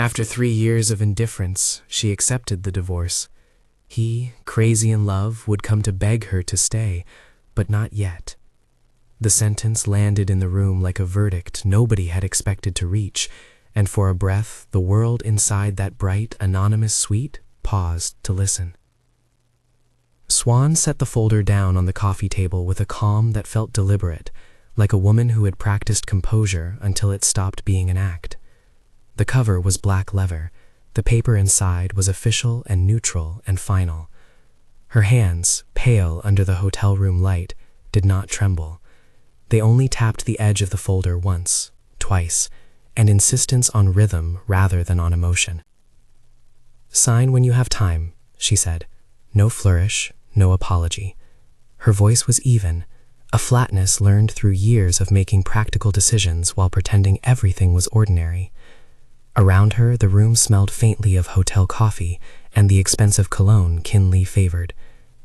After 3 years of indifference, she accepted the divorce. He, crazy in love, would come to beg her to stay, but not yet. The sentence landed in the room like a verdict nobody had expected to reach, and for a breath, the world inside that bright, anonymous suite paused to listen. Xuan set the folder down on the coffee table with a calm that felt deliberate, like a woman who had practiced composure until it stopped being an act. The cover was black leather. The paper inside was official and neutral and final. Her hands, pale under the hotel room light, did not tremble. They only tapped the edge of the folder once, twice, and insistence on rhythm rather than on emotion. "Sign when you have time," she said. No flourish, no apology. Her voice was even, a flatness learned through years of making practical decisions while pretending everything was ordinary. Around her, the room smelled faintly of hotel coffee and the expensive cologne Kinley favored,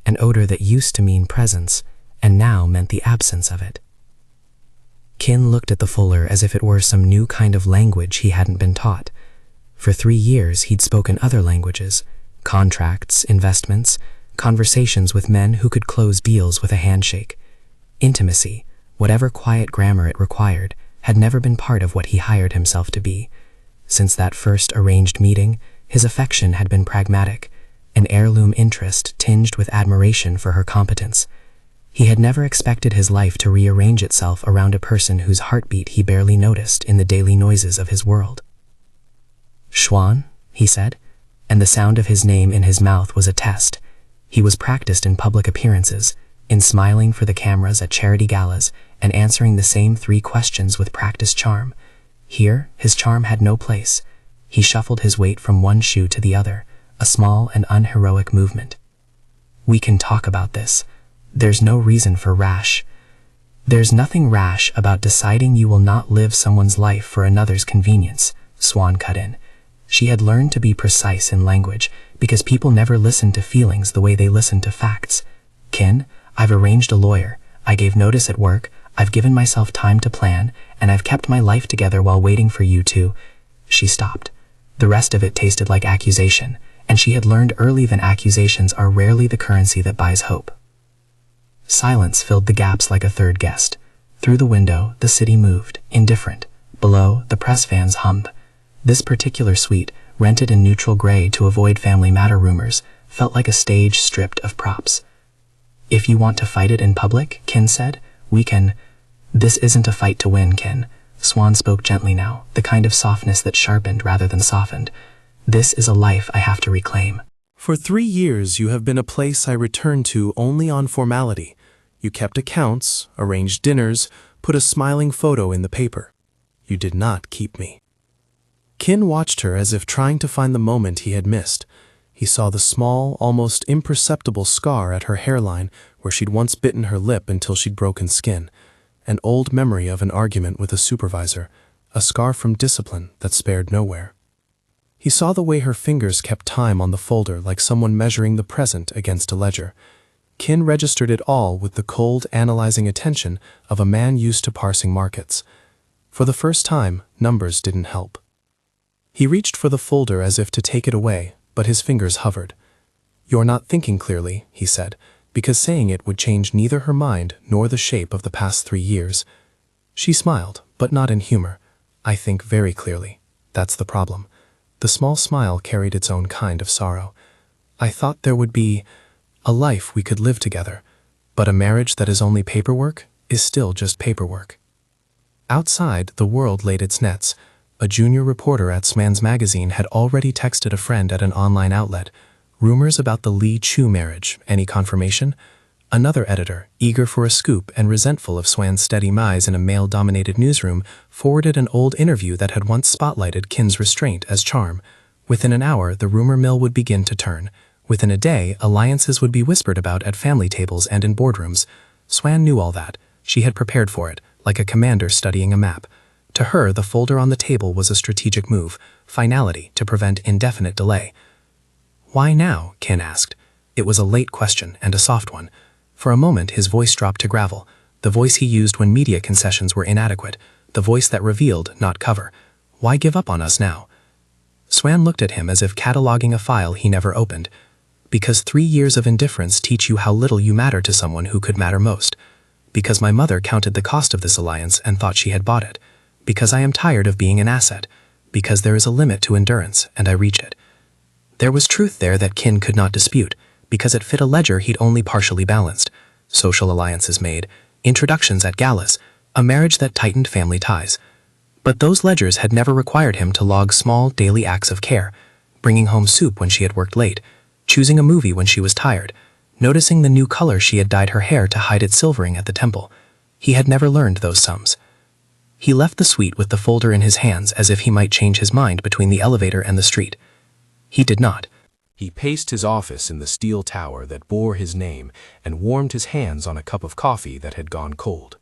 an odor that used to mean presence and now meant the absence of it. Kin looked at the folder as if it were some new kind of language he hadn't been taught. For 3 years, he'd spoken other languages, contracts, investments, conversations with men who could close deals with a handshake. Intimacy, whatever quiet grammar it required, had never been part of what he hired himself to be. Since that first arranged meeting, his affection had been pragmatic, an heirloom interest tinged with admiration for her competence. He had never expected his life to rearrange itself around a person whose heartbeat he barely noticed in the daily noises of his world. "Xuan," he said, and the sound of his name in his mouth was a test. He was practiced in public appearances, in smiling for the cameras at charity galas and answering the same 3 questions with practiced charm. Here, his charm had no place. He shuffled his weight from one shoe to the other, a small and unheroic movement. "We can talk about this. There's no reason for rash. There's nothing rash about deciding you will not live someone's life for another's convenience," Xuan cut in. She had learned to be precise in language because people never listen to feelings the way they listen to facts. "Kin, I've arranged a lawyer. I gave notice at work. I've given myself time to plan, and I've kept my life together while waiting for you to—" She stopped. The rest of it tasted like accusation, and she had learned early that accusations are rarely the currency that buys hope. Silence filled the gaps like a third guest. Through the window, the city moved, indifferent. Below, the press vans hummed. This particular suite, rented in neutral gray to avoid family matter rumors, felt like a stage stripped of props. "If you want to fight it in public," Kin said, "we can—" "This isn't a fight to win, Kin." Xuan spoke gently now, the kind of softness that sharpened rather than softened. "This is a life I have to reclaim." "For 3 years you have been a place I returned to only on formality. You kept accounts, arranged dinners, put a smiling photo in the paper. You did not keep me." Kin watched her as if trying to find the moment he had missed. He saw the small, almost imperceptible scar at her hairline where she'd once bitten her lip until she'd broken skin. An old memory of an argument with a supervisor, a scar from discipline that spared nowhere. He saw the way her fingers kept time on the folder like someone measuring the present against a ledger. Kin registered it all with the cold, analyzing attention of a man used to parsing markets. For the first time, numbers didn't help. He reached for the folder as if to take it away, but his fingers hovered. "You're not thinking clearly," he said, because saying it would change neither her mind nor the shape of the past 3 years. She smiled, but not in humor. "I think very clearly. That's the problem." The small smile carried its own kind of sorrow. "I thought there would be a life we could live together, but a marriage that is only paperwork is still just paperwork." Outside, the world laid its nets. A junior reporter at Sman's magazine had already texted a friend at an online outlet. Rumors about the Lee Chu marriage, any confirmation? Another editor, eager for a scoop and resentful of Xuan's steady mise in a male-dominated newsroom, forwarded an old interview that had once spotlighted Kin's restraint as charm. Within an hour, the rumor mill would begin to turn. Within a day, alliances would be whispered about at family tables and in boardrooms. Xuan knew all that. She had prepared for it, like a commander studying a map. To her, the folder on the table was a strategic move, finality to prevent indefinite delay. "Why now?" Kin asked. It was a late question and a soft one. For a moment, his voice dropped to gravel, the voice he used when media concessions were inadequate, the voice that revealed, not cover. "Why give up on us now?" Xuan looked at him as if cataloging a file he never opened. Because 3 years of indifference teach you how little you matter to someone who could matter most. Because my mother counted the cost of this alliance and thought she had bought it. Because I am tired of being an asset. Because there is a limit to endurance, and I reach it. There was truth there that Qin could not dispute, because it fit a ledger he'd only partially balanced. Social alliances made, introductions at galas, a marriage that tightened family ties. But those ledgers had never required him to log small daily acts of care, bringing home soup when she had worked late, choosing a movie when she was tired, noticing the new color she had dyed her hair to hide its silvering at the temple. He had never learned those sums. He left the suite with the folder in his hands as if he might change his mind between the elevator and the street. He did not. He paced his office in the steel tower that bore his name and warmed his hands on a cup of coffee that had gone cold.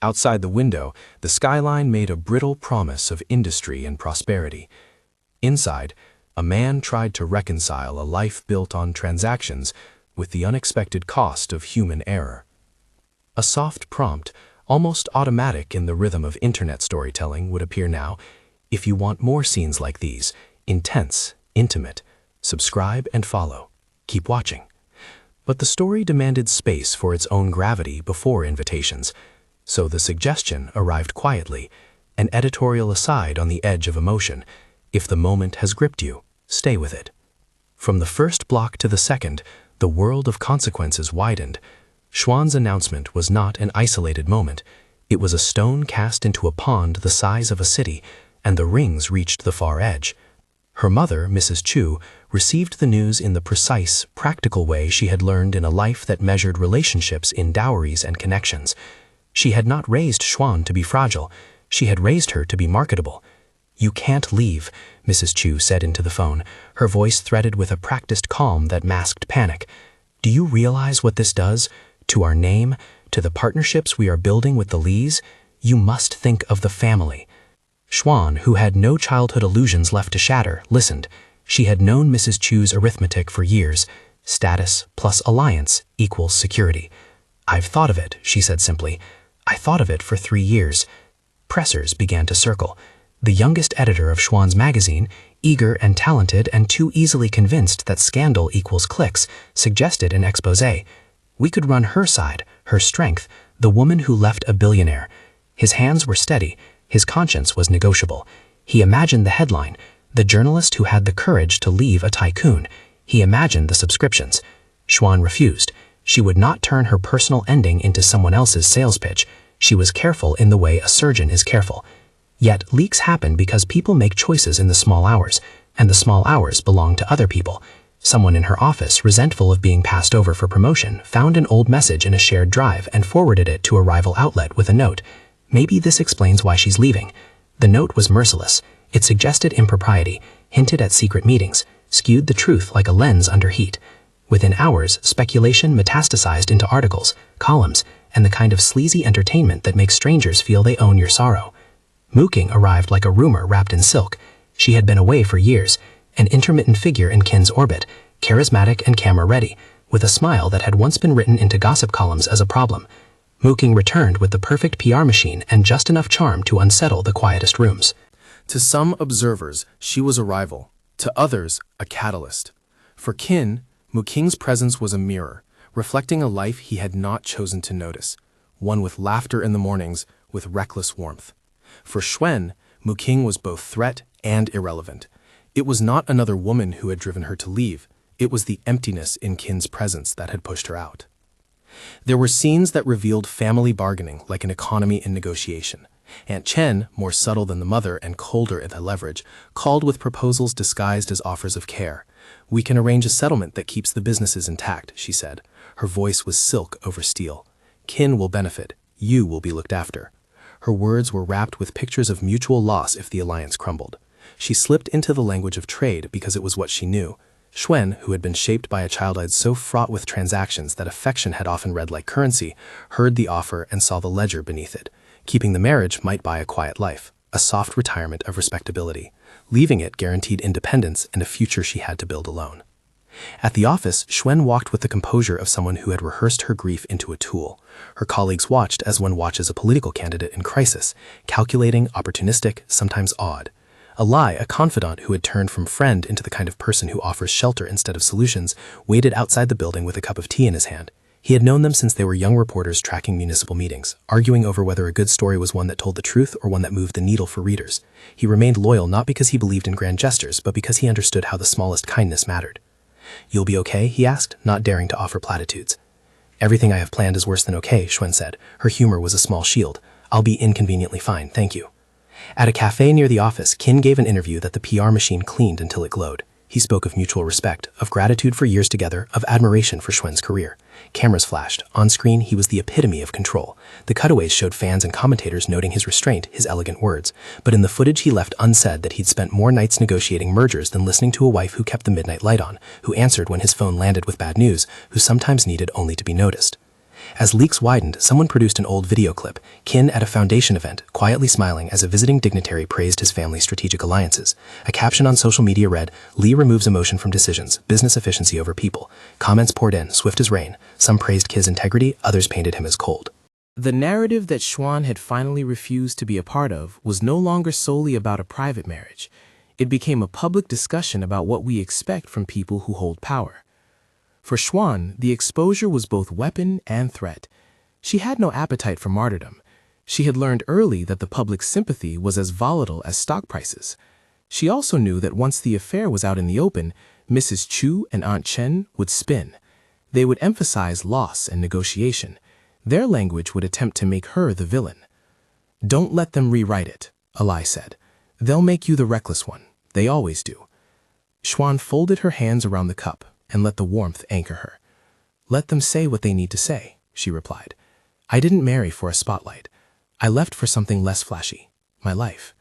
Outside the window, the skyline made a brittle promise of industry and prosperity. Inside, a man tried to reconcile a life built on transactions with the unexpected cost of human error. A soft prompt, almost automatic in the rhythm of internet storytelling, would appear now. If you want more scenes like these, intense, intimate, subscribe and follow. Keep watching. But the story demanded space for its own gravity before invitations, so the suggestion arrived quietly, an editorial aside on the edge of emotion. If the moment has gripped you, stay with it. From the first block to the second, the world of consequences widened. Xuan's announcement was not an isolated moment. It was a stone cast into a pond the size of a city, and the rings reached the far edge. Her mother, Mrs. Chu, received the news in the precise, practical way she had learned in a life that measured relationships in dowries and connections. She had not raised Xuan to be fragile. She had raised her to be marketable. "You can't leave," Mrs. Chu said into the phone, her voice threaded with a practiced calm that masked panic. "Do you realize what this does? To our name? To the partnerships we are building with the Lees? You must think of the family." Xuan, who had no childhood illusions left to shatter, listened. She had known Mrs. Chu's arithmetic for years. Status plus alliance equals security. "I've thought of it," she said simply. "I thought of it for 3 years." Pressers began to circle. The youngest editor of Xuan's magazine, eager and talented and too easily convinced that scandal equals clicks, suggested an exposé. We could run her side, her strength, the woman who left a billionaire. His hands were steady. His conscience was negotiable. He imagined the headline, the journalist who had the courage to leave a tycoon. He imagined the subscriptions. Xuan refused. She would not turn her personal ending into someone else's sales pitch. She was careful in the way a surgeon is careful. Yet leaks happen because people make choices in the small hours, and the small hours belong to other people. Someone in her office, resentful of being passed over for promotion, found an old message in a shared drive and forwarded it to a rival outlet with a note. Maybe this explains why she's leaving. The note was merciless. It suggested impropriety, hinted at secret meetings, skewed the truth like a lens under heat. Within hours, speculation metastasized into articles, columns, and the kind of sleazy entertainment that makes strangers feel they own your sorrow. Mooking arrived like a rumor wrapped in silk. She had been away for years, an intermittent figure in Qin's orbit, charismatic and camera-ready, with a smile that had once been written into gossip columns as a problem. Mooking returned with the perfect PR machine and just enough charm to unsettle the quietest rooms. To some observers, she was a rival. To others, a catalyst. For Qin, Muking's presence was a mirror, reflecting a life he had not chosen to notice, one with laughter in the mornings, with reckless warmth. For Xuan, Muking was both threat and irrelevant. It was not another woman who had driven her to leave. It was the emptiness in Qin's presence that had pushed her out. There were scenes that revealed family bargaining like an economy in negotiation. Aunt Chen, more subtle than the mother and colder in the leverage, called with proposals disguised as offers of care. "We can arrange a settlement that keeps the businesses intact," she said. Her voice was silk over steel. "Qin will benefit. You will be looked after." Her words were wrapped with pictures of mutual loss if the alliance crumbled. She slipped into the language of trade because it was what she knew. Xuan, who had been shaped by a childhood so fraught with transactions that affection had often read like currency, heard the offer and saw the ledger beneath it. Keeping the marriage might buy a quiet life, a soft retirement of respectability. Leaving it guaranteed independence and a future she had to build alone. At the office, Xuan walked with the composure of someone who had rehearsed her grief into a tool. Her colleagues watched as one watches a political candidate in crisis, calculating, opportunistic, sometimes awed. A lie, a confidant who had turned from friend into the kind of person who offers shelter instead of solutions, waited outside the building with a cup of tea in his hand. He had known them since they were young reporters tracking municipal meetings, arguing over whether a good story was one that told the truth or one that moved the needle for readers. He remained loyal not because he believed in grand gestures, but because he understood how the smallest kindness mattered. "You'll be okay?" he asked, not daring to offer platitudes. "Everything I have planned is worse than okay," Xuan said. Her humor was a small shield. "I'll be inconveniently fine, thank you." At a cafe near the office, Qin gave an interview that the PR machine cleaned until it glowed. He spoke of mutual respect, of gratitude for years together, of admiration for Xuan's career. Cameras flashed. On screen, he was the epitome of control. The cutaways showed fans and commentators noting his restraint, his elegant words. But in the footage he left unsaid that he'd spent more nights negotiating mergers than listening to a wife who kept the midnight light on, who answered when his phone landed with bad news, who sometimes needed only to be noticed. As leaks widened, someone produced an old video clip, Qin at a foundation event, quietly smiling as a visiting dignitary praised his family's strategic alliances. A caption on social media read, "Lee removes emotion from decisions, business efficiency over people." Comments poured in, swift as rain. Some praised Qin's integrity, others painted him as cold. The narrative that Xuan had finally refused to be a part of was no longer solely about a private marriage. It became a public discussion about what we expect from people who hold power. For Xuan, the exposure was both weapon and threat. She had no appetite for martyrdom. She had learned early that the public's sympathy was as volatile as stock prices. She also knew that once the affair was out in the open, Mrs. Chu and Aunt Chen would spin. They would emphasize loss and negotiation. Their language would attempt to make her the villain. "Don't let them rewrite it," Alai said. "They'll make you the reckless one. They always do." Xuan folded her hands around the cup and let the warmth anchor her. "Let them say what they need to say," she replied. "I didn't marry for a spotlight. I left for something less flashy, my life."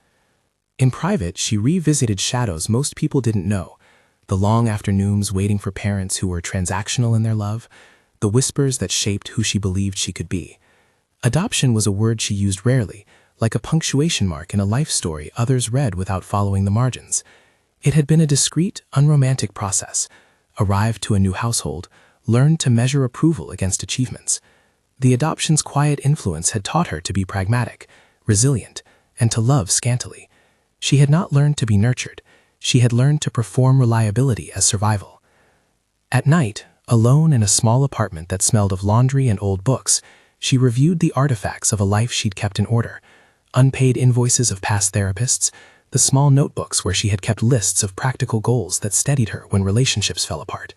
In private, she revisited shadows most people didn't know. The long afternoons waiting for parents who were transactional in their love, the whispers that shaped who she believed she could be. Adoption was a word she used rarely, like a punctuation mark in a life story others read without following the margins. It had been a discreet, unromantic process. Arrived to a new household, learned to measure approval against achievements. The adoption's quiet influence had taught her to be pragmatic, resilient, and to love scantily. She had not learned to be nurtured. She had learned to perform reliability as survival. At night, alone in a small apartment that smelled of laundry and old books, she reviewed the artifacts of a life she'd kept in order. Unpaid invoices of past therapists, the small notebooks where she had kept lists of practical goals that steadied her when relationships fell apart.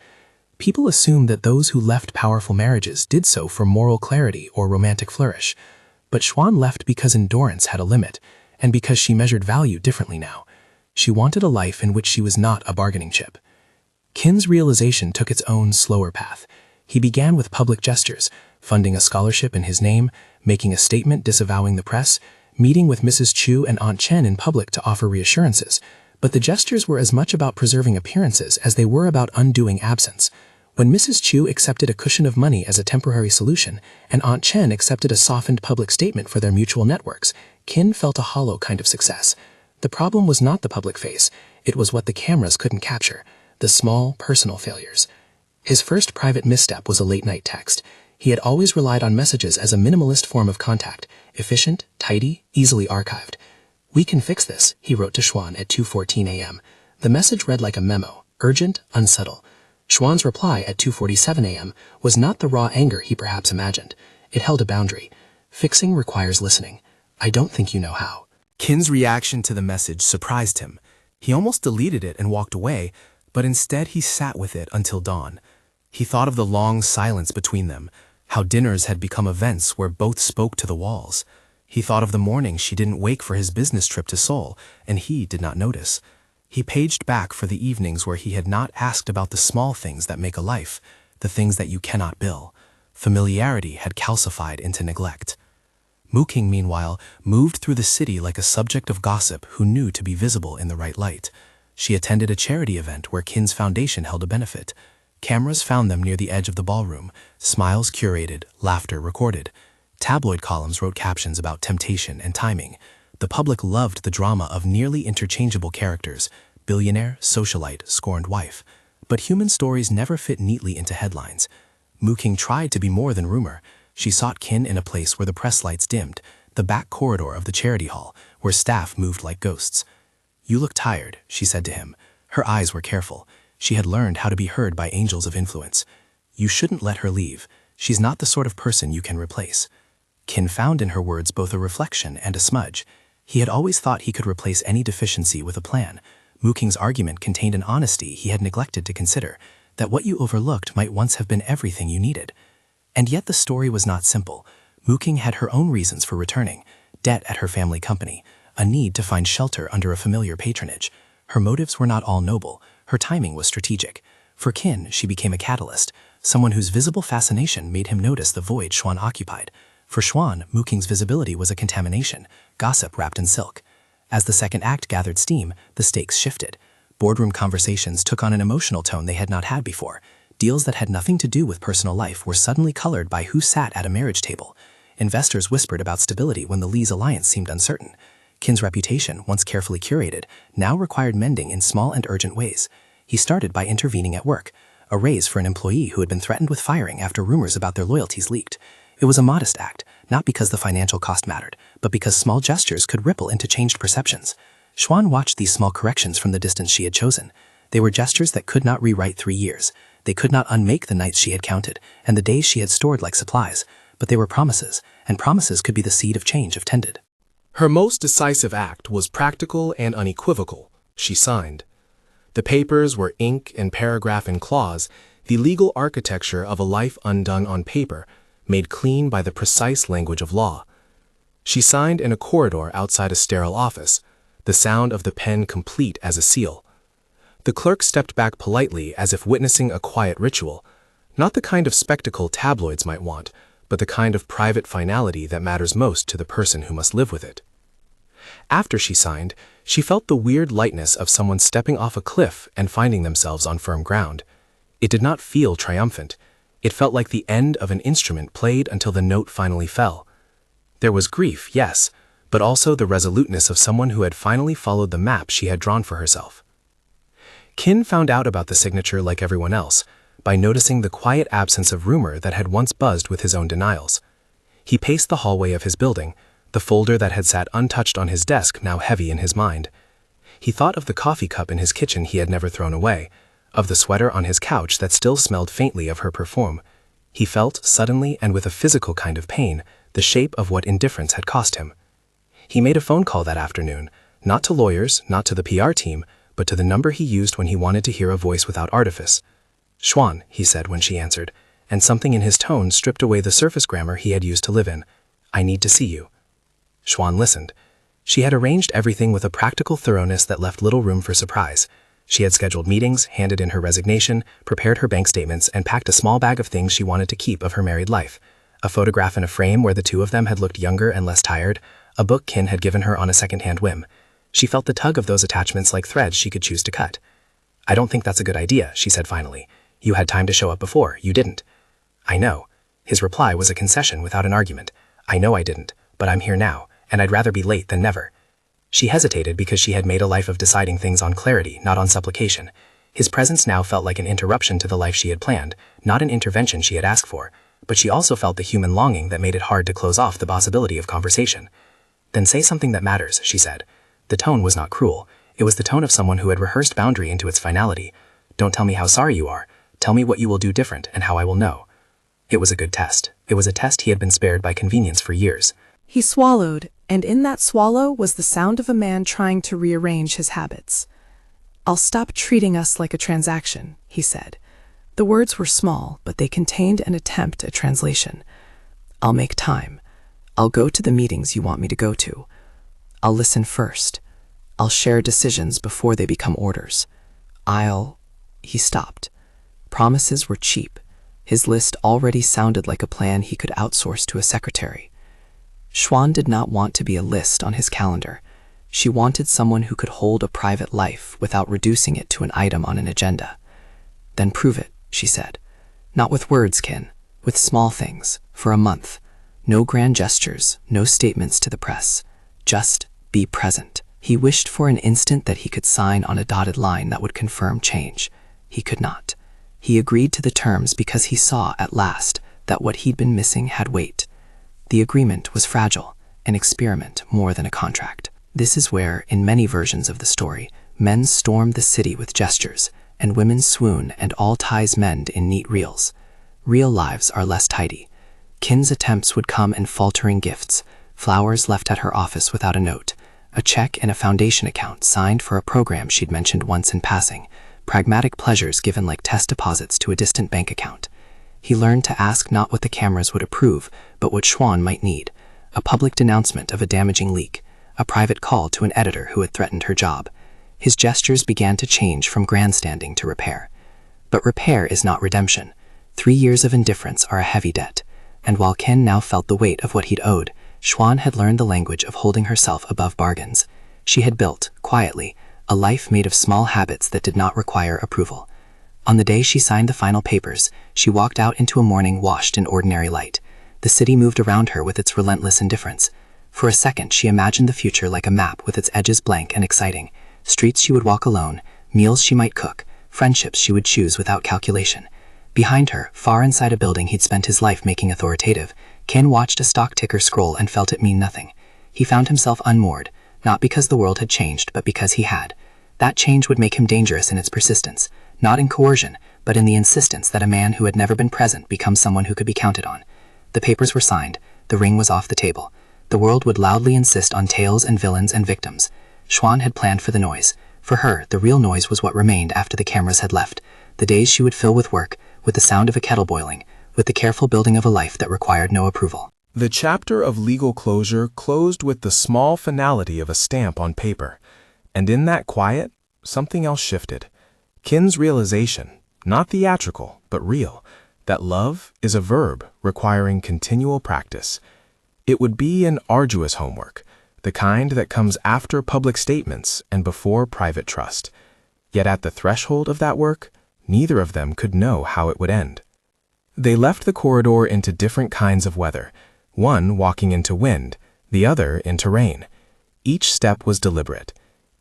People assumed that those who left powerful marriages did so for moral clarity or romantic flourish. But Xuan left because endurance had a limit, and because she measured value differently now. She wanted a life in which she was not a bargaining chip. Qin's realization took its own slower path. He began with public gestures, funding a scholarship in his name, making a statement disavowing the press, meeting with Mrs. Chu and Aunt Chen in public to offer reassurances, but the gestures were as much about preserving appearances as they were about undoing absence. When Mrs. Chu accepted a cushion of money as a temporary solution, and Aunt Chen accepted a softened public statement for their mutual networks, Qin felt a hollow kind of success. The problem was not the public face, it was what the cameras couldn't capture, the small, personal failures. His first private misstep was a late-night text. He had always relied on messages as a minimalist form of contact, efficient, tidy, easily archived. "We can fix this," he wrote to Xuan at 2:14 a.m. The message read like a memo, urgent, unsubtle. Xuan's reply at 2:47 a.m. was not the raw anger he perhaps imagined. It held a boundary. "Fixing requires listening. I don't think you know how." Qin's reaction to the message surprised him. He almost deleted it and walked away, but instead he sat with it until dawn. He thought of the long silence between them, how dinners had become events where both spoke to the walls. He thought of the morning she didn't wake for his business trip to Seoul, and he did not notice. He paged back for the evenings where he had not asked about the small things that make a life, the things that you cannot bill. Familiarity had calcified into neglect. Muking, meanwhile, moved through the city like a subject of gossip who knew to be visible in the right light. She attended a charity event where Qin's foundation held a benefit. Cameras found them near the edge of the ballroom, smiles curated, laughter recorded. Tabloid columns wrote captions about temptation and timing. The public loved the drama of nearly interchangeable characters, billionaire, socialite, scorned wife. But human stories never fit neatly into headlines. Muking tried to be more than rumor. She sought Qin in a place where the press lights dimmed, the back corridor of the charity hall, where staff moved like ghosts. "You look tired," she said to him. Her eyes were careful. She had learned how to be heard by angels of influence. "You shouldn't let her leave. She's not the sort of person you can replace." Qin found in her words both a reflection and a smudge. He had always thought he could replace any deficiency with a plan. Muking's argument contained an honesty he had neglected to consider, that what you overlooked might once have been everything you needed. And yet the story was not simple. Muking had her own reasons for returning: debt at her family company, a need to find shelter under a familiar patronage. Her motives were not all noble. Her timing was strategic. For Qin, she became a catalyst, someone whose visible fascination made him notice the void Xuan occupied. For Xuan, Muking's visibility was a contamination, gossip wrapped in silk. As the second act gathered steam, the stakes shifted. Boardroom conversations took on an emotional tone they had not had before. Deals that had nothing to do with personal life were suddenly colored by who sat at a marriage table. Investors whispered about stability when the Lee's alliance seemed uncertain. Qin's reputation, once carefully curated, now required mending in small and urgent ways. He started by intervening at work, a raise for an employee who had been threatened with firing after rumors about their loyalties leaked. It was a modest act, not because the financial cost mattered, but because small gestures could ripple into changed perceptions. Xuan watched these small corrections from the distance she had chosen. They were gestures that could not rewrite 3 years. They could not unmake the nights she had counted and the days she had stored like supplies, but they were promises, and promises could be the seed of change if tended. Her most decisive act was practical and unequivocal. She signed. The papers were ink and paragraph and clause, the legal architecture of a life undone on paper, made clean by the precise language of law. She signed in a corridor outside a sterile office, the sound of the pen complete as a seal. The clerk stepped back politely as if witnessing a quiet ritual, not the kind of spectacle tabloids might want, but the kind of private finality that matters most to the person who must live with it. After she signed, she felt the weird lightness of someone stepping off a cliff and finding themselves on firm ground. It did not feel triumphant. It felt like the end of an instrument played until the note finally fell. There was grief, yes, but also the resoluteness of someone who had finally followed the map she had drawn for herself. Qin found out about the signature like everyone else, by noticing the quiet absence of rumor that had once buzzed with his own denials. He paced the hallway of his building, the folder that had sat untouched on his desk now heavy in his mind. He thought of the coffee cup in his kitchen he had never thrown away, of the sweater on his couch that still smelled faintly of her perfume. He felt, suddenly and with a physical kind of pain, the shape of what indifference had cost him. He made a phone call that afternoon, not to lawyers, not to the PR team, but to the number he used when he wanted to hear a voice without artifice. "Xuan," he said when she answered, and something in his tone stripped away the surface grammar he had used to live in. "I need to see you." Xuan listened. She had arranged everything with a practical thoroughness that left little room for surprise. She had scheduled meetings, handed in her resignation, prepared her bank statements, and packed a small bag of things she wanted to keep of her married life. A photograph in a frame where the two of them had looked younger and less tired, a book Qin had given her on a second-hand whim. She felt the tug of those attachments like threads she could choose to cut. "I don't think that's a good idea," she said finally. "You had time to show up before, you didn't." "I know." His reply was a concession without an argument. "I know I didn't, but I'm here now, and I'd rather be late than never." She hesitated because she had made a life of deciding things on clarity, not on supplication. His presence now felt like an interruption to the life she had planned, not an intervention she had asked for, but she also felt the human longing that made it hard to close off the possibility of conversation. "Then say something that matters," she said. The tone was not cruel. It was the tone of someone who had rehearsed boundary into its finality. "Don't tell me how sorry you are. Tell me what you will do different and how I will know." It was a good test. It was a test he had been spared by convenience for years. He swallowed, and in that swallow was the sound of a man trying to rearrange his habits. "I'll stop treating us like a transaction," he said. The words were small, but they contained an attempt at translation. "I'll make time. I'll go to the meetings you want me to go to. I'll listen first. I'll share decisions before they become orders. He stopped. Promises were cheap. His list already sounded like a plan he could outsource to a secretary. Xuan did not want to be a list on his calendar. She wanted someone who could hold a private life without reducing it to an item on an agenda. "Then prove it," she said. "Not with words, Qin. With small things, for a month. No grand gestures, no statements to the press. Just be present." He wished for an instant that he could sign on a dotted line that would confirm change. He could not. He agreed to the terms because he saw, at last, that what he'd been missing had weight. The agreement was fragile, an experiment more than a contract. This is where, in many versions of the story, men storm the city with gestures, and women swoon and all ties mend in neat reels. Real lives are less tidy. Kin's attempts would come in faltering gifts, flowers left at her office without a note, a check and a foundation account signed for a program she'd mentioned once in passing, pragmatic pleasures given like test deposits to a distant bank account. He learned to ask not what the cameras would approve, but what Xuan might need, a public denouncement of a damaging leak, a private call to an editor who had threatened her job. His gestures began to change from grandstanding to repair. But repair is not redemption. 3 years of indifference are a heavy debt, and while Kin now felt the weight of what he'd owed, Xuan had learned the language of holding herself above bargains. She had built, quietly, a life made of small habits that did not require approval. On the day she signed the final papers, she walked out into a morning washed in ordinary light. The city moved around her with its relentless indifference. For a second, she imagined the future like a map with its edges blank and exciting. Streets she would walk alone, meals she might cook, friendships she would choose without calculation. Behind her, far inside a building he'd spent his life making authoritative, Kin watched a stock ticker scroll and felt it mean nothing. He found himself unmoored, not because the world had changed, but because he had. That change would make him dangerous in its persistence, not in coercion, but in the insistence that a man who had never been present become someone who could be counted on. The papers were signed, the ring was off the table. The world would loudly insist on tales and villains and victims. Xuan had planned for the noise. For her, the real noise was what remained after the cameras had left. The days she would fill with work, with the sound of a kettle boiling, with the careful building of a life that required no approval. The chapter of legal closure closed with the small finality of a stamp on paper. And in that quiet, something else shifted. Kin's realization, not theatrical, but real, that love is a verb requiring continual practice. It would be an arduous homework, the kind that comes after public statements and before private trust. Yet at the threshold of that work, neither of them could know how it would end. They left the corridor into different kinds of weather, one walking into wind, the other into rain. Each step was deliberate.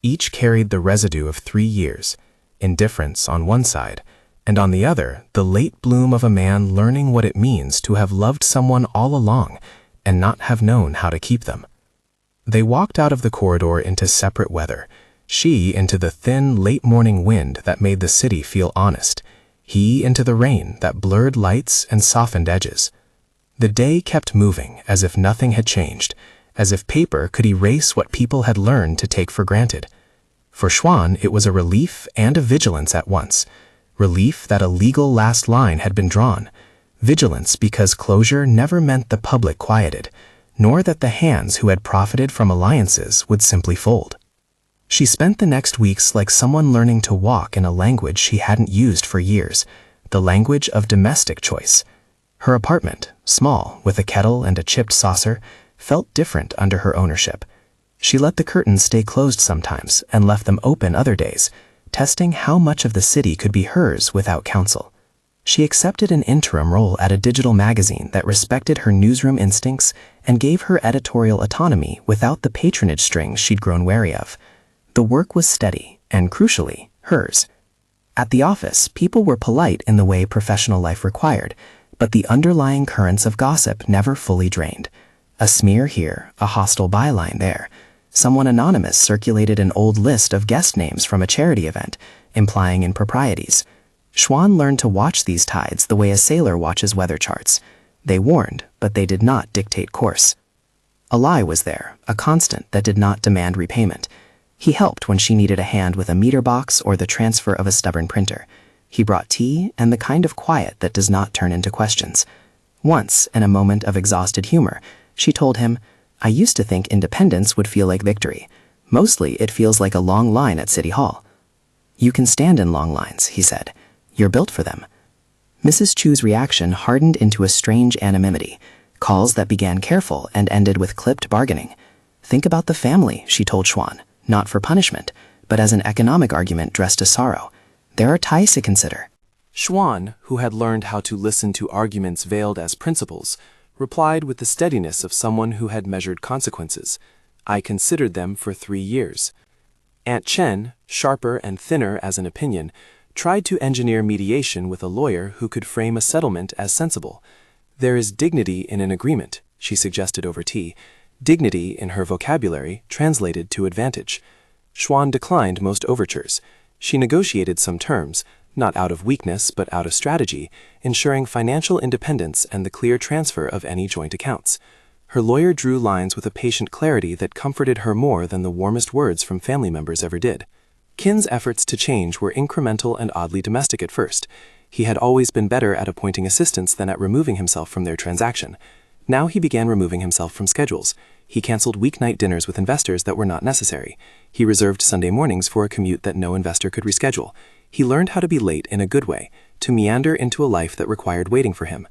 Each carried the residue of 3 years, indifference on one side, and on the other, the late bloom of a man learning what it means to have loved someone all along and not have known how to keep them. They walked out of the corridor into separate weather, she into the thin, late-morning wind that made the city feel honest, he into the rain that blurred lights and softened edges. The day kept moving as if nothing had changed, as if paper could erase what people had learned to take for granted. For Xuan, it was a relief and a vigilance at once. Relief that a legal last line had been drawn. Vigilance because closure never meant the public quieted, nor that the hands who had profited from alliances would simply fold. She spent the next weeks like someone learning to walk in a language she hadn't used for years, the language of domestic choice. Her apartment, small, with a kettle and a chipped saucer, felt different under her ownership. She let the curtains stay closed sometimes and left them open other days, testing how much of the city could be hers without counsel. She accepted an interim role at a digital magazine that respected her newsroom instincts and gave her editorial autonomy without the patronage strings she'd grown wary of. The work was steady and, crucially, hers. At the office, people were polite in the way professional life required, but the underlying currents of gossip never fully drained. A smear here, a hostile byline there. Someone anonymous circulated an old list of guest names from a charity event, implying improprieties. Xuan learned to watch these tides the way a sailor watches weather charts. They warned, but they did not dictate course. A lie was there, a constant that did not demand repayment. He helped when she needed a hand with a meter box or the transfer of a stubborn printer. He brought tea and the kind of quiet that does not turn into questions. Once, in a moment of exhausted humor, she told him, "I used to think independence would feel like victory. Mostly, it feels like a long line at City Hall." "You can stand in long lines," he said. "You're built for them." Mrs. Chu's reaction hardened into a strange anonymity, calls that began careful and ended with clipped bargaining. "Think about the family," she told Xuan, not for punishment, but as an economic argument dressed as sorrow. "There are ties to consider." Xuan, who had learned how to listen to arguments veiled as principles, replied with the steadiness of someone who had measured consequences. "I considered them for 3 years." Aunt Chen, sharper and thinner as an opinion, tried to engineer mediation with a lawyer who could frame a settlement as sensible. "There is dignity in an agreement," she suggested over tea. Dignity in her vocabulary translated to advantage. Xuan declined most overtures. She negotiated some terms, not out of weakness but out of strategy, ensuring financial independence and the clear transfer of any joint accounts. Her lawyer drew lines with a patient clarity that comforted her more than the warmest words from family members ever did. Qin's efforts to change were incremental and oddly domestic at first. He had always been better at appointing assistants than at removing himself from their transaction. Now he began removing himself from schedules. He canceled weeknight dinners with investors that were not necessary. He reserved Sunday mornings for a commute that no investor could reschedule. He learned how to be late in a good way, to meander into a life that required waiting for him.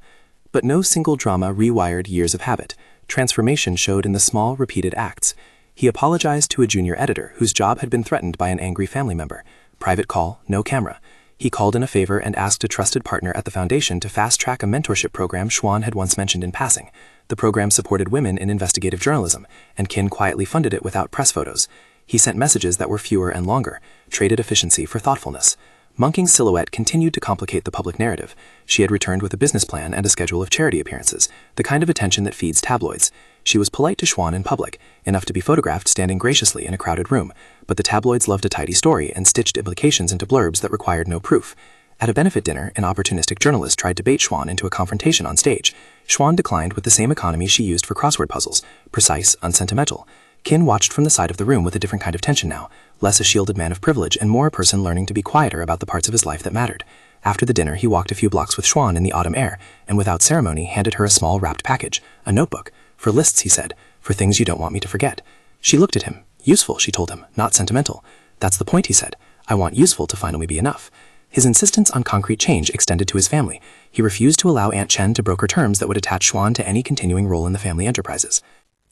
But no single drama rewired years of habit. Transformation showed in the small, repeated acts. He apologized to a junior editor whose job had been threatened by an angry family member. Private call, no camera. He called in a favor and asked a trusted partner at the foundation to fast-track a mentorship program Xuan had once mentioned in passing. The program supported women in investigative journalism, and Qin quietly funded it without press photos. He sent messages that were fewer and longer, traded efficiency for thoughtfulness. Monking's silhouette continued to complicate the public narrative. She had returned with a business plan and a schedule of charity appearances, the kind of attention that feeds tabloids. She was polite to Xuan in public, enough to be photographed standing graciously in a crowded room, but the tabloids loved a tidy story and stitched implications into blurbs that required no proof. At a benefit dinner, an opportunistic journalist tried to bait Xuan into a confrontation on stage. Xuan declined with the same economy she used for crossword puzzles, precise, unsentimental. Qin watched from the side of the room with a different kind of tension now, less a shielded man of privilege and more a person learning to be quieter about the parts of his life that mattered. After the dinner, he walked a few blocks with Xuan in the autumn air, and without ceremony handed her a small wrapped package, a notebook. For lists, he said, for things you don't want me to forget. She looked at him. Useful, she told him, not sentimental. That's the point, he said. I want useful to finally be enough. His insistence on concrete change extended to his family. He refused to allow Aunt Chen to broker terms that would attach Xuan to any continuing role in the family enterprises.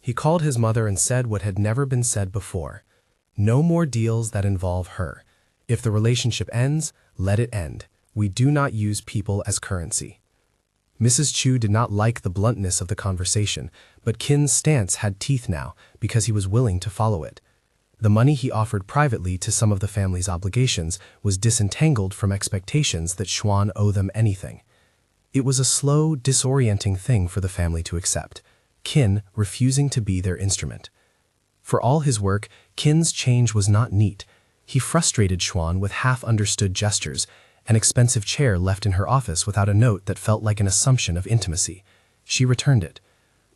He called his mother and said what had never been said before. No more deals that involve her. If the relationship ends, let it end. We do not use people as currency. Mrs. Chu did not like the bluntness of the conversation, but Qin's stance had teeth now because he was willing to follow it. The money he offered privately to some of the family's obligations was disentangled from expectations that Xuan owe them anything. It was a slow, disorienting thing for the family to accept, Qin refusing to be their instrument. For all his work, Qin's change was not neat. He frustrated Xuan with half-understood gestures, an expensive chair left in her office without a note that felt like an assumption of intimacy. She returned it.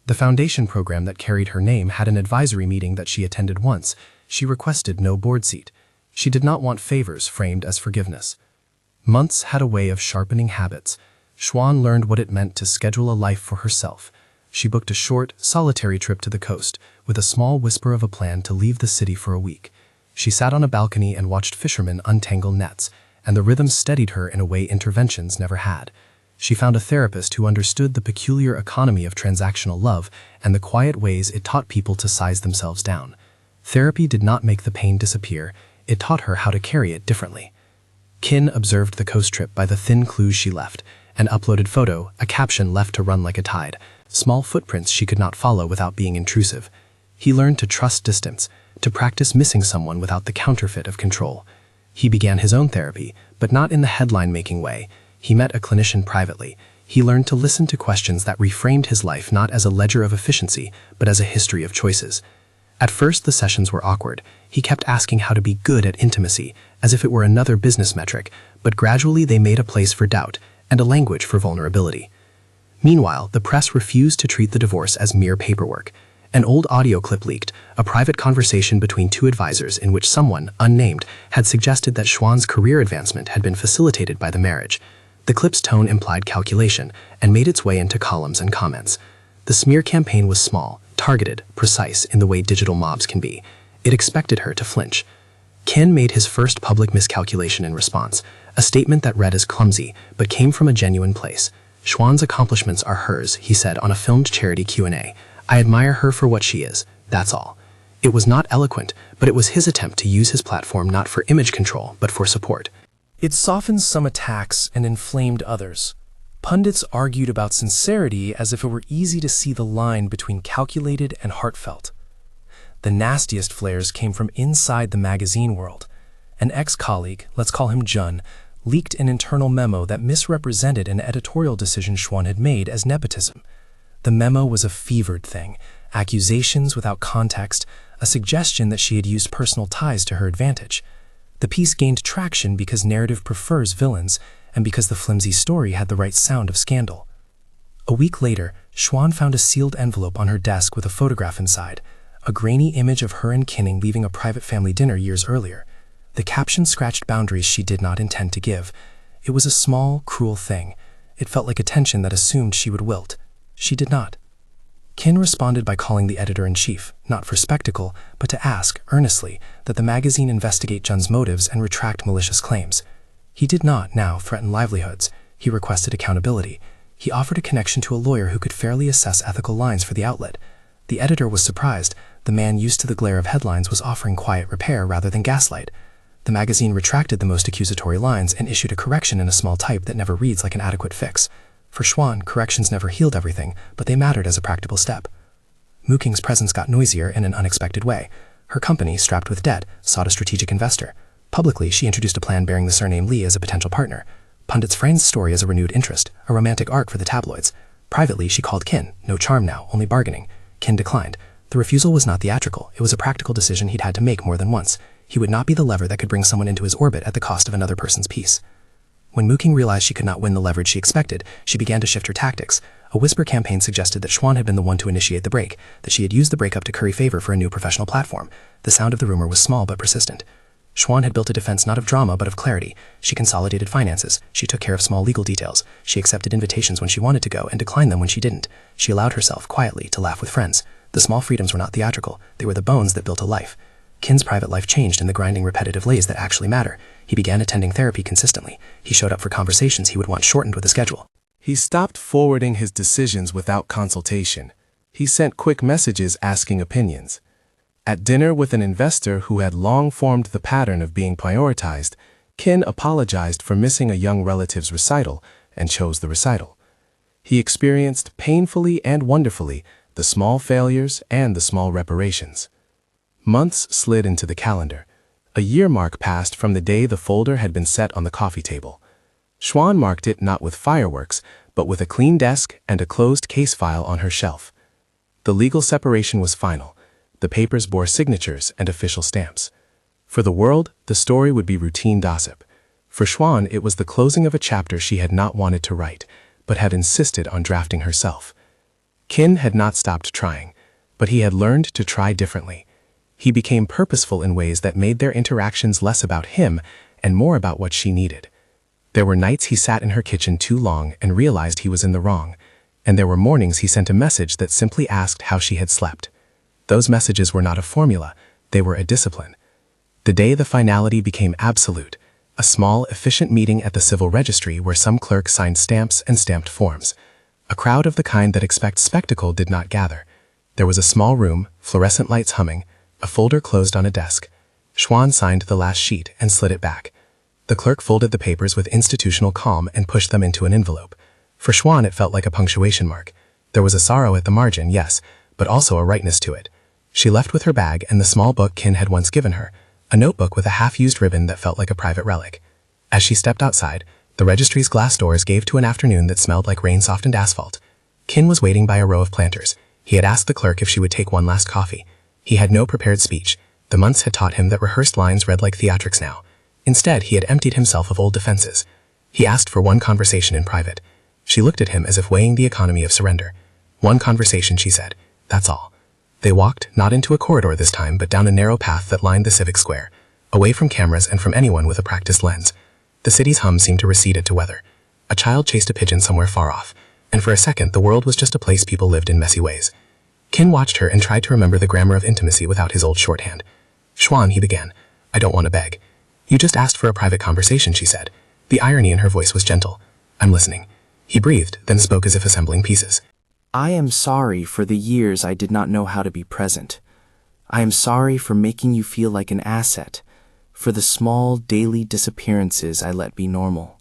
The foundation program that carried her name had an advisory meeting that she attended once. She requested no board seat. She did not want favors framed as forgiveness. Months had a way of sharpening habits. Xuan learned what it meant to schedule a life for herself. She booked a short, solitary trip to the coast, with a small whisper of a plan to leave the city for a week. She sat on a balcony and watched fishermen untangle nets, and the rhythm steadied her in a way interventions never had. She found a therapist who understood the peculiar economy of transactional love and the quiet ways it taught people to size themselves down. Therapy did not make the pain disappear, it taught her how to carry it differently. Qin observed the coast trip by the thin clues she left, an uploaded photo, a caption left to run like a tide, small footprints she could not follow without being intrusive. He learned to trust distance, to practice missing someone without the counterfeit of control. He began his own therapy, but not in the headline-making way. He met a clinician privately. He learned to listen to questions that reframed his life not as a ledger of efficiency, but as a history of choices. At first, the sessions were awkward. He kept asking how to be good at intimacy, as if it were another business metric, but gradually they made a place for doubt and a language for vulnerability. Meanwhile, the press refused to treat the divorce as mere paperwork. An old audio clip leaked, a private conversation between two advisors in which someone, unnamed, had suggested that Xuan's career advancement had been facilitated by the marriage. The clip's tone implied calculation and made its way into columns and comments. The smear campaign was small, targeted, precise in the way digital mobs can be. It expected her to flinch. Qin made his first public miscalculation in response, a statement that read as clumsy but came from a genuine place. Xuan's accomplishments are hers, he said on a filmed charity Q&A. I admire her for what she is, that's all. It was not eloquent, but it was his attempt to use his platform not for image control, but for support. It softened some attacks and inflamed others. Pundits argued about sincerity as if it were easy to see the line between calculated and heartfelt. The nastiest flares came from inside the magazine world. An ex-colleague, let's call him Xuan, leaked an internal memo that misrepresented an editorial decision Xuan had made as nepotism. The memo was a fevered thing, accusations without context, a suggestion that she had used personal ties to her advantage. The piece gained traction because narrative prefers villains, and because the flimsy story had the right sound of scandal. A week later, Xuan found a sealed envelope on her desk with a photograph inside, a grainy image of her and Kinning leaving a private family dinner years earlier. The caption scratched boundaries she did not intend to give. It was a small, cruel thing. It felt like attention that assumed she would wilt. She did not. Kin responded by calling the editor-in-chief, not for spectacle, but to ask, earnestly, that the magazine investigate Jun's motives and retract malicious claims. He did not, now, threaten livelihoods. He requested accountability. He offered a connection to a lawyer who could fairly assess ethical lines for the outlet. The editor was surprised. The man used to the glare of headlines was offering quiet repair rather than gaslight. The magazine retracted the most accusatory lines and issued a correction in a small type that never reads like an adequate fix. For Xuan, corrections never healed everything, but they mattered as a practical step. Muking's presence got noisier in an unexpected way. Her company, strapped with debt, sought a strategic investor. Publicly, she introduced a plan bearing the surname Li as a potential partner. Pundits framed the story as a renewed interest, a romantic arc for the tabloids. Privately, she called Kin. No charm now, only bargaining. Kin declined. The refusal was not theatrical. It was a practical decision he'd had to make more than once. He would not be the lever that could bring someone into his orbit at the cost of another person's peace. When Muking realized she could not win the leverage she expected, she began to shift her tactics. A whisper campaign suggested that Xuan had been the one to initiate the break, that she had used the breakup to curry favor for a new professional platform. The sound of the rumor was small but persistent. Xuan had built a defense not of drama but of clarity. She consolidated finances. She took care of small legal details. She accepted invitations when she wanted to go and declined them when she didn't. She allowed herself, quietly, to laugh with friends. The small freedoms were not theatrical. They were the bones that built a life. Kin's private life changed in the grinding, repetitive ways that actually matter. He began attending therapy consistently. He showed up for conversations he would want shortened with a schedule. He stopped forwarding his decisions without consultation. He sent quick messages asking opinions. At dinner with an investor who had long formed the pattern of being prioritized, Kin apologized for missing a young relative's recital and chose the recital. He experienced painfully and wonderfully the small failures and the small reparations. Months slid into the calendar. A year mark passed from the day the folder had been set on the coffee table. Xuan marked it not with fireworks, but with a clean desk and a closed case file on her shelf. The legal separation was final. The papers bore signatures and official stamps. For the world, the story would be routine gossip. For Xuan, it was the closing of a chapter she had not wanted to write, but had insisted on drafting herself. Kin had not stopped trying, but he had learned to try differently. He became purposeful in ways that made their interactions less about him and more about what she needed. There were nights he sat in her kitchen too long and realized he was in the wrong, and there were mornings he sent a message that simply asked how she had slept. Those messages were not a formula, they were a discipline. The day the finality became absolute, a small, efficient meeting at the civil registry where some clerk signed stamps and stamped forms. A crowd of the kind that expects spectacle did not gather. There was a small room, fluorescent lights humming, a folder closed on a desk. Xuan signed the last sheet and slid it back. The clerk folded the papers with institutional calm and pushed them into an envelope. For Xuan, it felt like a punctuation mark. There was a sorrow at the margin, yes, but also a rightness to it. She left with her bag and the small book Kin had once given her, a notebook with a half-used ribbon that felt like a private relic. As she stepped outside, the registry's glass doors gave to an afternoon that smelled like rain-softened asphalt. Kin was waiting by a row of planters. He had asked the clerk if she would take one last coffee. He had no prepared speech. The months had taught him that rehearsed lines read like theatrics now. Instead, he had emptied himself of old defenses. He asked for one conversation in private. She looked at him as if weighing the economy of surrender. One conversation, she said. That's all. They walked, not into a corridor this time, but down a narrow path that lined the civic square, away from cameras and from anyone with a practiced lens. The city's hum seemed to recede into weather. A child chased a pigeon somewhere far off, and for a second the world was just a place people lived in messy ways. Kin watched her and tried to remember the grammar of intimacy without his old shorthand. Xuan, he began. I don't want to beg. You just asked for a private conversation, she said. The irony in her voice was gentle. I'm listening. He breathed, then spoke as if assembling pieces. I am sorry for the years I did not know how to be present. I am sorry for making you feel like an asset, for the small daily disappearances I let be normal.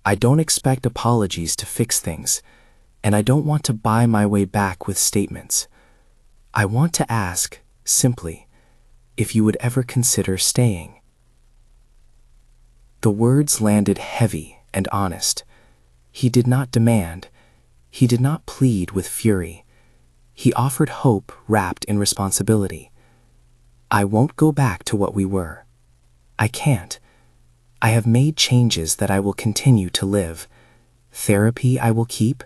I don't expect apologies to fix things, and I don't want to buy my way back with statements. I want to ask, simply, if you would ever consider staying. The words landed heavy and honest. He did not demand. He did not plead with fury. He offered hope wrapped in responsibility. I won't go back to what we were. I can't. I have made changes that I will continue to live. Therapy I will keep.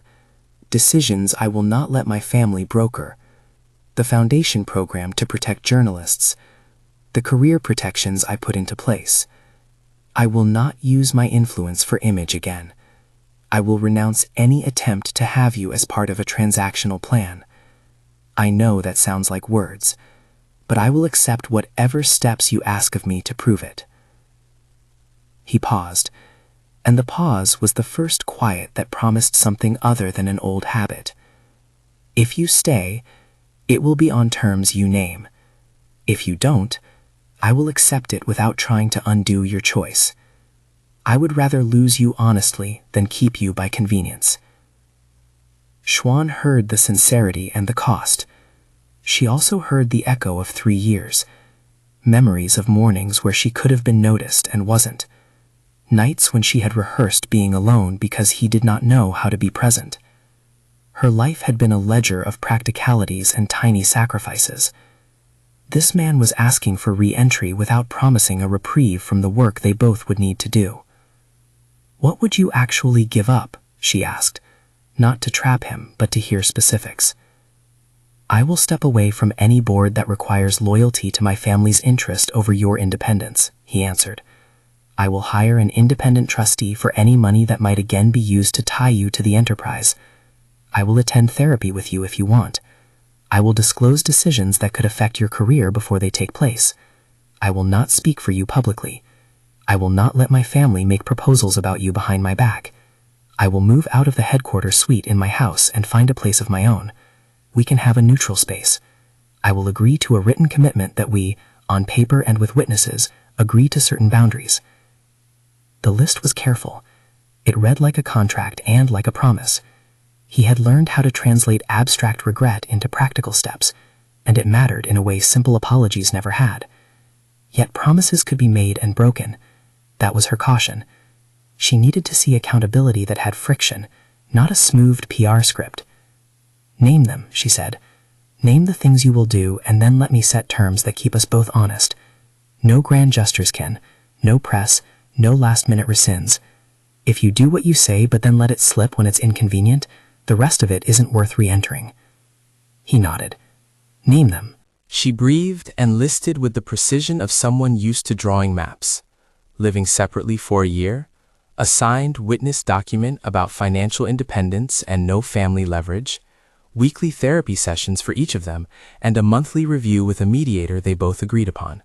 Decisions I will not let my family broker. The foundation program to protect journalists. The career protections I put into place. I will not use my influence for image again. I will renounce any attempt to have you as part of a transactional plan. I know that sounds like words, but I will accept whatever steps you ask of me to prove it. He paused, and the pause was the first quiet that promised something other than an old habit. If you stay, it will be on terms you name. If you don't, I will accept it without trying to undo your choice. I would rather lose you honestly than keep you by convenience. Xuan heard the sincerity and the cost. She also heard the echo of 3 years, memories of mornings where she could have been noticed and wasn't, nights when she had rehearsed being alone because he did not know how to be present. Her life had been a ledger of practicalities and tiny sacrifices. This man was asking for re-entry without promising a reprieve from the work they both would need to do. What would you actually give up? She asked, not to trap him, but to hear specifics. I will step away from any board that requires loyalty to my family's interest over your independence, he answered. I will hire an independent trustee for any money that might again be used to tie you to the enterprise. I will attend therapy with you if you want. I will disclose decisions that could affect your career before they take place. I will not speak for you publicly. I will not let my family make proposals about you behind my back. I will move out of the headquarters suite in my house and find a place of my own. We can have a neutral space. I will agree to a written commitment that we, on paper and with witnesses, agree to certain boundaries. The list was careful. It read like a contract and like a promise. He had learned how to translate abstract regret into practical steps, and it mattered in a way simple apologies never had. Yet promises could be made and broken. That was her caution. She needed to see accountability that had friction, not a smoothed PR script. Name them, she said. Name the things you will do, and then let me set terms that keep us both honest. No grand gestures, Ken. No press. No last-minute rescinds. If you do what you say but then let it slip when it's inconvenient, the rest of it isn't worth re-entering. He nodded. Name them. She breathed and listed with the precision of someone used to drawing maps. Living separately for a year, a signed witness document about financial independence and no family leverage, weekly therapy sessions for each of them, and a monthly review with a mediator they both agreed upon.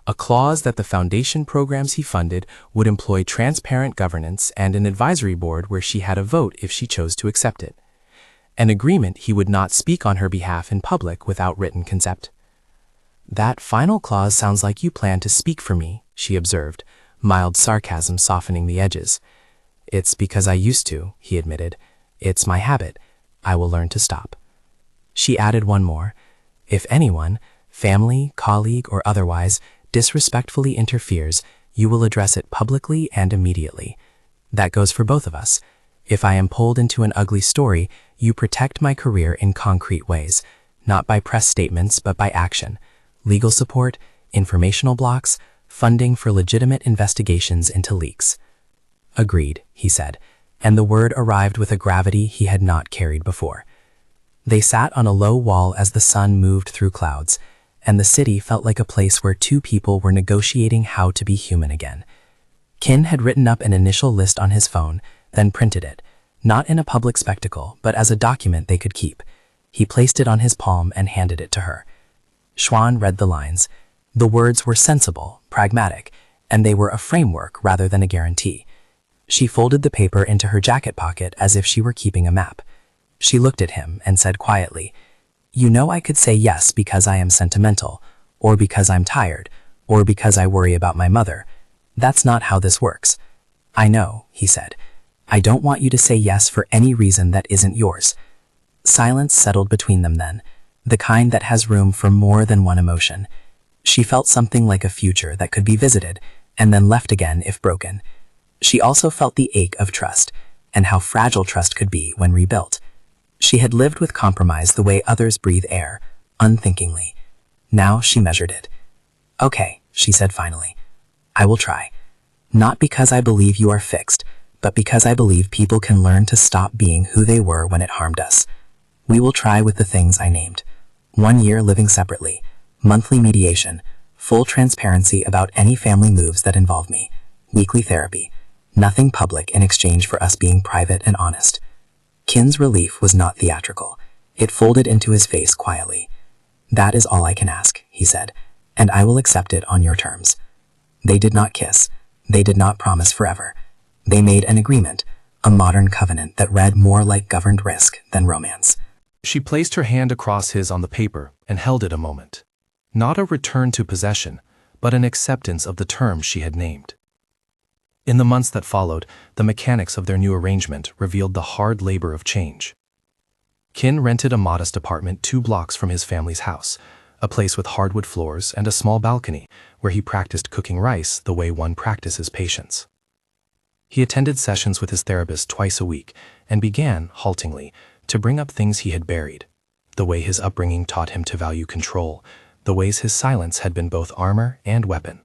A clause that the foundation programs he funded would employ transparent governance and an advisory board where she had a vote if she chose to accept it. An agreement he would not speak on her behalf in public without written consent. That final clause sounds like you plan to speak for me, she observed, mild sarcasm softening the edges. It's because I used to, he admitted. It's my habit. I will learn to stop. She added one more. If anyone, family, colleague, or otherwise, disrespectfully interferes, you will address it publicly and immediately. That goes for both of us. If I am pulled into an ugly story, you protect my career in concrete ways, not by press statements but by action. Legal support, informational blocks, funding for legitimate investigations into leaks. Agreed, he said, and the word arrived with a gravity he had not carried before. They sat on a low wall as the sun moved through clouds, and the city felt like a place where two people were negotiating how to be human again. Kin had written up an initial list on his phone, then printed it, not in a public spectacle, but as a document they could keep. He placed it on his palm and handed it to her. Xuan read the lines. The words were sensible, pragmatic, and they were a framework rather than a guarantee. She folded the paper into her jacket pocket as if she were keeping a map. She looked at him and said quietly, "You know I could say yes because I am sentimental, or because I'm tired, or because I worry about my mother. That's not how this works." "I know," he said. "I don't want you to say yes for any reason that isn't yours." Silence settled between them then, the kind that has room for more than one emotion. She felt something like a future that could be visited, and then left again if broken. She also felt the ache of trust, and how fragile trust could be when rebuilt. She had lived with compromise the way others breathe air, unthinkingly. Now she measured it. "Okay," she said finally. "I will try. Not because I believe you are fixed, but because I believe people can learn to stop being who they were when it harmed us. We will try with the things I named. 1 year living separately, monthly mediation, full transparency about any family moves that involve me, weekly therapy, nothing public in exchange for us being private and honest." Kin's relief was not theatrical. It folded into his face quietly. "That is all I can ask," he said, "and I will accept it on your terms." They did not kiss. They did not promise forever. They made an agreement, a modern covenant that read more like governed risk than romance. She placed her hand across his on the paper and held it a moment. Not a return to possession, but an acceptance of the terms she had named. In the months that followed, the mechanics of their new arrangement revealed the hard labor of change. Kin rented a modest apartment 2 blocks from his family's house, a place with hardwood floors and a small balcony where he practiced cooking rice the way one practices patience. He attended sessions with his therapist twice a week and began, haltingly, to bring up things he had buried, the way his upbringing taught him to value control, the ways his silence had been both armor and weapon.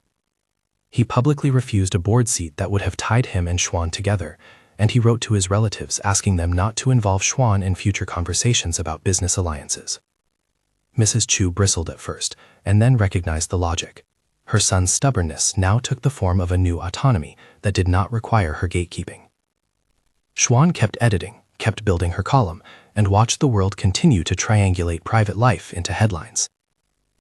He publicly refused a board seat that would have tied him and Xuan together, and he wrote to his relatives asking them not to involve Xuan in future conversations about business alliances. Mrs. Chu bristled at first, and then recognized the logic. Her son's stubbornness now took the form of a new autonomy that did not require her gatekeeping. Xuan kept editing, kept building her column, and watched the world continue to triangulate private life into headlines.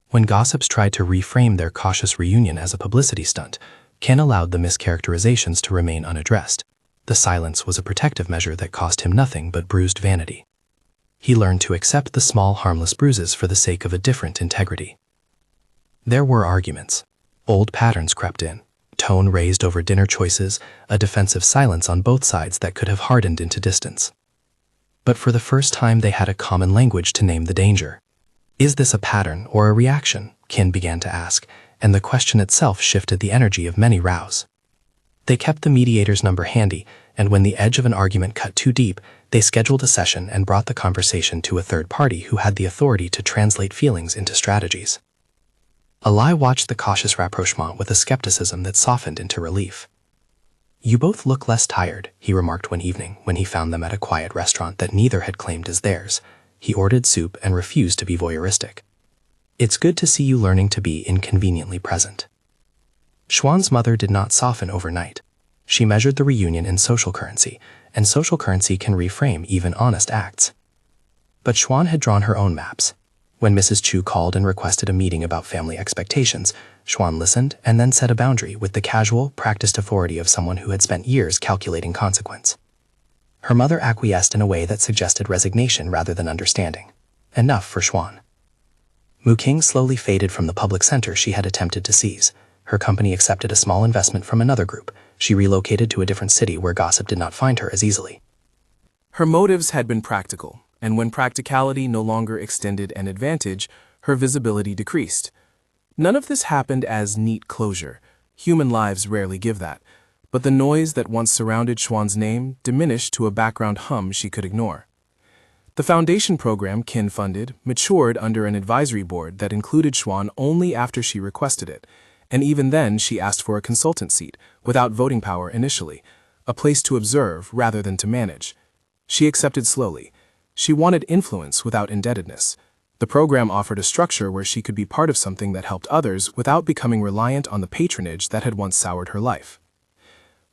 When gossips tried to reframe their cautious reunion as a publicity stunt, Ken allowed the mischaracterizations to remain unaddressed. The silence was a protective measure that cost him nothing but bruised vanity. He learned to accept the small, harmless bruises for the sake of a different integrity. There were arguments. Old patterns crept in, tone raised over dinner choices, a defensive silence on both sides that could have hardened into distance. But for the first time they had a common language to name the danger. "Is this a pattern or a reaction?" Kin began to ask, and the question itself shifted the energy of many rows. They kept the mediator's number handy, and when the edge of an argument cut too deep, they scheduled a session and brought the conversation to a third party who had the authority to translate feelings into strategies. Ali watched the cautious rapprochement with a skepticism that softened into relief. "You both look less tired," he remarked one evening when he found them at a quiet restaurant that neither had claimed as theirs. He ordered soup and refused to be voyeuristic. "It's good to see you learning to be inconveniently present." Xuan's mother did not soften overnight. She measured the reunion in social currency, and social currency can reframe even honest acts. But Xuan had drawn her own maps. When Mrs. Chu called and requested a meeting about family expectations, Xuan listened and then set a boundary with the casual, practiced authority of someone who had spent years calculating consequence. Her mother acquiesced in a way that suggested resignation rather than understanding. Enough for Xuan. Mu King slowly faded from the public center she had attempted to seize. Her company accepted a small investment from another group. She relocated to a different city where gossip did not find her as easily. Her motives had been practical, and when practicality no longer extended an advantage, her visibility decreased. None of this happened as neat closure. Human lives rarely give that. But the noise that once surrounded Xuan's name diminished to a background hum she could ignore. The foundation program Kin funded matured under an advisory board that included Xuan only after she requested it, and even then she asked for a consultant seat, without voting power initially, a place to observe rather than to manage. She accepted slowly. She wanted influence without indebtedness. The program offered a structure where she could be part of something that helped others without becoming reliant on the patronage that had once soured her life.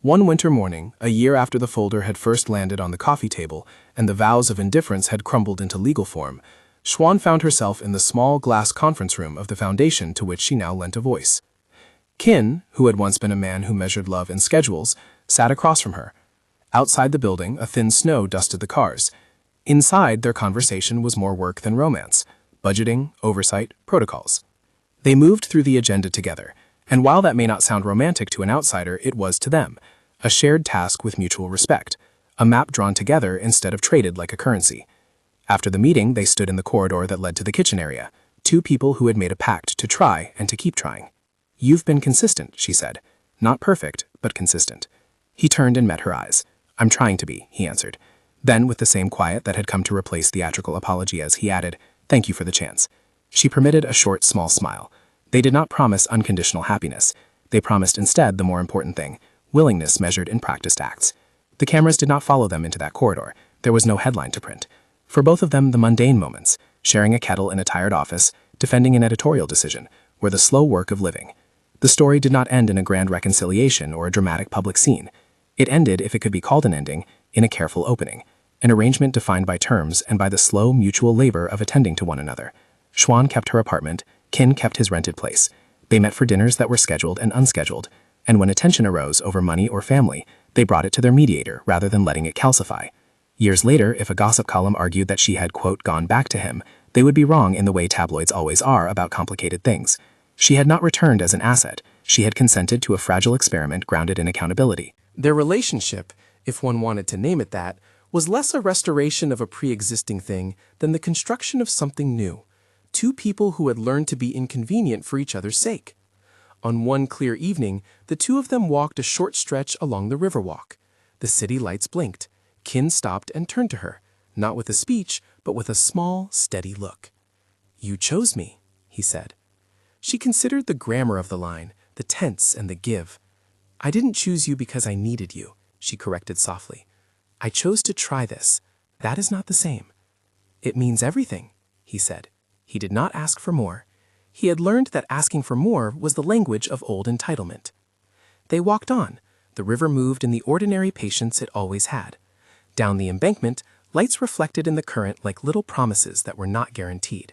One winter morning, a year after the folder had first landed on the coffee table and the vows of indifference had crumbled into legal form, Xuan found herself in the small glass conference room of the foundation to which she now lent a voice. Kin, who had once been a man who measured love in schedules, sat across from her. Outside the building, a thin snow dusted the cars. Inside, their conversation was more work than romance: budgeting, oversight, protocols. They moved through the agenda together, and while that may not sound romantic to an outsider, it was to them. A shared task with mutual respect, a map drawn together instead of traded like a currency. After the meeting, they stood in the corridor that led to the kitchen area, 2 people who had made a pact to try and to keep trying. "You've been consistent," she said. "Not perfect, but consistent." He turned and met her eyes. "I'm trying to be," he answered. Then, with the same quiet that had come to replace theatrical apologies, he added, "Thank you for the chance." She permitted a short, small smile. They did not promise unconditional happiness. They promised instead the more important thing, willingness measured in practiced acts. The cameras did not follow them into that corridor. There was no headline to print. For both of them, the mundane moments, sharing a kettle in a tired office, defending an editorial decision, were the slow work of living. The story did not end in a grand reconciliation or a dramatic public scene. It ended, if it could be called an ending, in a careful opening, an arrangement defined by terms and by the slow mutual labor of attending to one another. Xuan kept her apartment, Qin kept his rented place. They met for dinners that were scheduled and unscheduled, and when a tension arose over money or family, they brought it to their mediator rather than letting it calcify. Years later, if a gossip column argued that she had, quote, gone back to him, they would be wrong in the way tabloids always are about complicated things. She had not returned as an asset. She had consented to a fragile experiment grounded in accountability. Their relationship, if one wanted to name it that, was less a restoration of a pre-existing thing than the construction of something new. Two people who had learned to be inconvenient for each other's sake. On one clear evening, the two of them walked a short stretch along the riverwalk. The city lights blinked. Qin stopped and turned to her, not with a speech, but with a small, steady look. "You chose me," he said. She considered the grammar of the line, the tense and the give. "I didn't choose you because I needed you," she corrected softly. "I chose to try this. That is not the same." "It means everything," he said. He did not ask for more. He had learned that asking for more was the language of old entitlement. They walked on. The river moved in the ordinary patience it always had. Down the embankment, lights reflected in the current like little promises that were not guaranteed.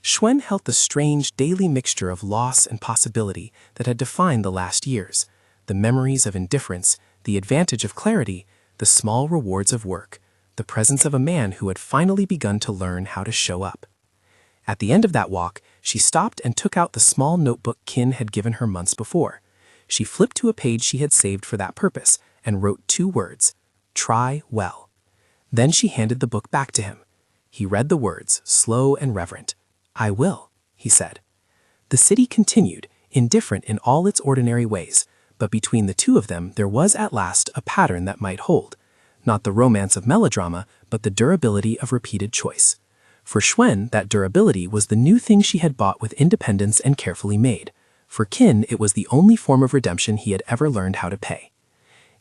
Xuan held the strange daily mixture of loss and possibility that had defined the last years, the memories of indifference, the advantage of clarity, the small rewards of work, the presence of a man who had finally begun to learn how to show up. At the end of that walk, she stopped and took out the small notebook Qin had given her months before. She flipped to a page she had saved for that purpose and wrote 2 words, "Try well." Then she handed the book back to him. He read the words, slow and reverent. "I will," he said. The city continued, indifferent in all its ordinary ways, but between the two of them there was at last a pattern that might hold. Not the romance of melodrama, but the durability of repeated choice. For Xuan, that durability was the new thing she had bought with independence and carefully made. For Qin, it was the only form of redemption he had ever learned how to pay.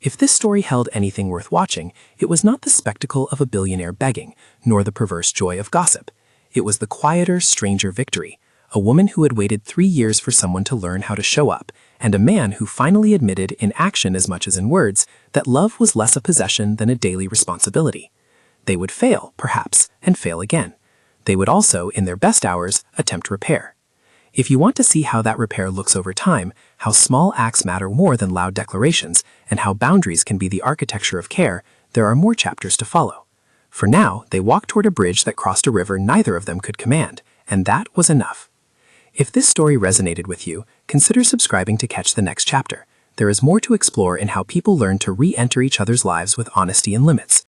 If this story held anything worth watching, it was not the spectacle of a billionaire begging, nor the perverse joy of gossip. It was the quieter, stranger victory, a woman who had waited 3 years for someone to learn how to show up, and a man who finally admitted in action as much as in words that love was less a possession than a daily responsibility. They would fail, perhaps, and fail again. They would also, in their best hours, attempt repair. If you want to see how that repair looks over time, how small acts matter more than loud declarations, and how boundaries can be the architecture of care, there are more chapters to follow. For now, they walked toward a bridge that crossed a river neither of them could command, and that was enough. If this story resonated with you, consider subscribing to catch the next chapter. There is more to explore in how people learn to re-enter each other's lives with honesty and limits.